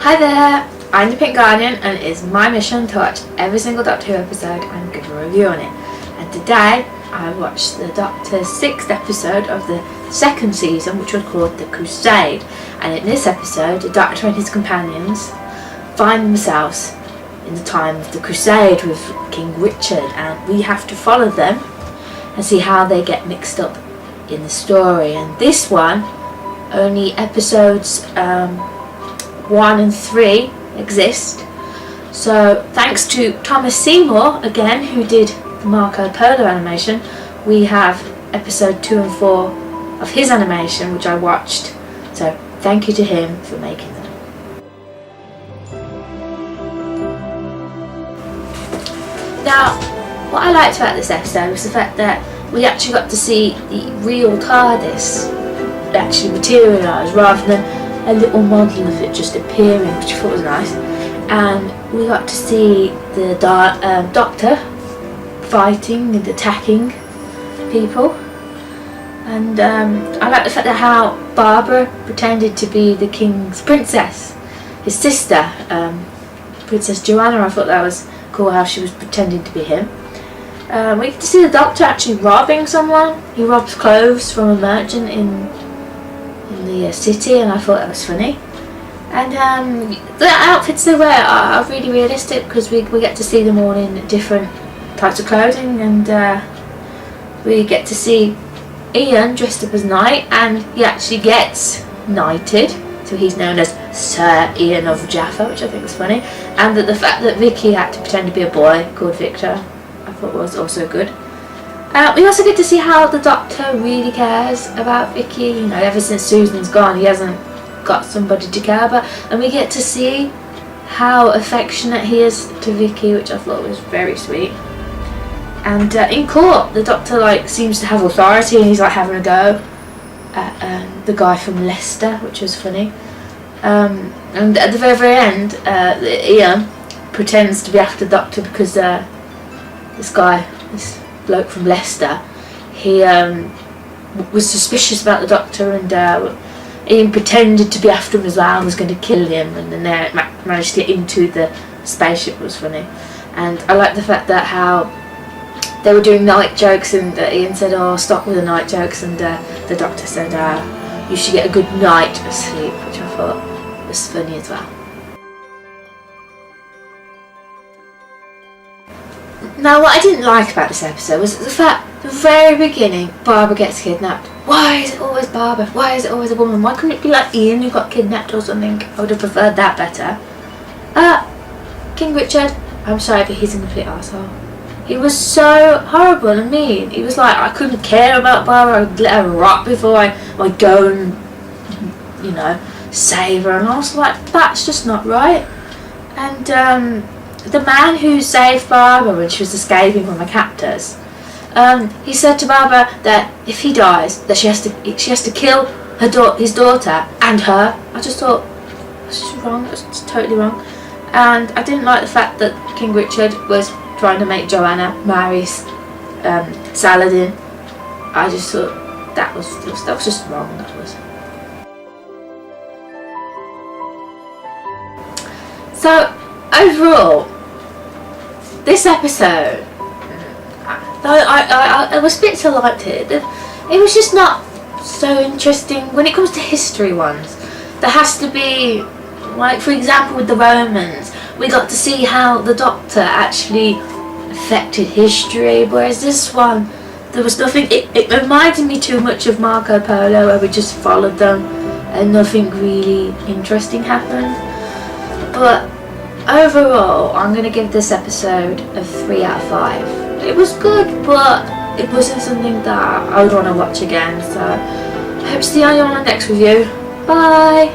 Hi there, I'm the Pink Guardian and it is my mission to watch every single Doctor Who episode and give a review on it. And today I watched the Doctor's 6th episode of the 2nd season, which was called The Crusade. And in this episode, the Doctor and his companions find themselves in the time of the Crusade with King Richard, and we have to follow them and see how they get mixed up in the story. And this one, only episodes 1 and 3 exist, so thanks to Thomas Seymour again, who did the Marco Polo animation, we have episode 2 and 4 of his animation, which I watched, so thank you to him for making them. Now, what I liked about this episode was the fact that we actually got to see the real TARDIS actually materialise, rather than a little model of it just appearing, which I thought was nice. And we got to see the Doctor fighting and attacking people. And I like the fact that how Barbara pretended to be the King's princess, his sister, Princess Joanna. I thought that was cool how she was pretending to be him. We get to see the Doctor actually robbing someone. He robs clothes from a merchant in the city, and I thought that was funny. And the outfits they wear are really realistic, because we get to see them all in different types of clothing, and we get to see Ian dressed up as knight, and he actually gets knighted, so he's known as Sir Ian of Jaffa, which I think is funny. And the fact that Vicky had to pretend to be a boy called Victor, I thought was also good. We also get to see how the Doctor really cares about Vicky. You know, ever since Susan's gone, he hasn't got somebody to care about, and we get to see how affectionate he is to Vicky, which I thought was very sweet. And in court, the Doctor seems to have authority, and he's having a go at the guy from Leicester, which was funny. And at the very end, Ian pretends to be after the Doctor because this bloke from Leicester, he was suspicious about the Doctor, and Ian pretended to be after him as well and was going to kill him, and then they managed to get into the spaceship. It was funny. And I like the fact that how they were doing night jokes, and Ian said, "Oh, stop with the night jokes," and the Doctor said, "You should get a good night of sleep," which I thought was funny as well. Now, what I didn't like about this episode was the fact at the very beginning Barbara gets kidnapped. Why is it always Barbara? Why is it always a woman? Why couldn't it be like Ian who got kidnapped or something? I would have preferred that better. King Richard, I'm sorry, but he's a complete arsehole. He was so horrible and mean. He was like, I couldn't care about Barbara, I'd let her rot before I go and, save her. And I was like, that's just not right. And the man who saved Barbara when she was escaping from the captors, he said to Barbara that if he dies, that she has to kill his daughter and her. I just thought, that's just wrong. That's just totally wrong. And I didn't like the fact that King Richard was trying to make Joanna marry Saladin. I just thought that was just wrong. That was. So overall, this episode, I was a bit so liked it. It was just not so interesting. When it comes to history ones, there has to be, for example, with the Romans, we got to see how the Doctor actually affected history, whereas this one, there was nothing. It reminded me too much of Marco Polo, where we just followed them and nothing really interesting happened. But overall, I'm going to give this episode a 3 out of 5. It was good, but it wasn't something that I would want to watch again. So I hope to see you on the next review. Bye!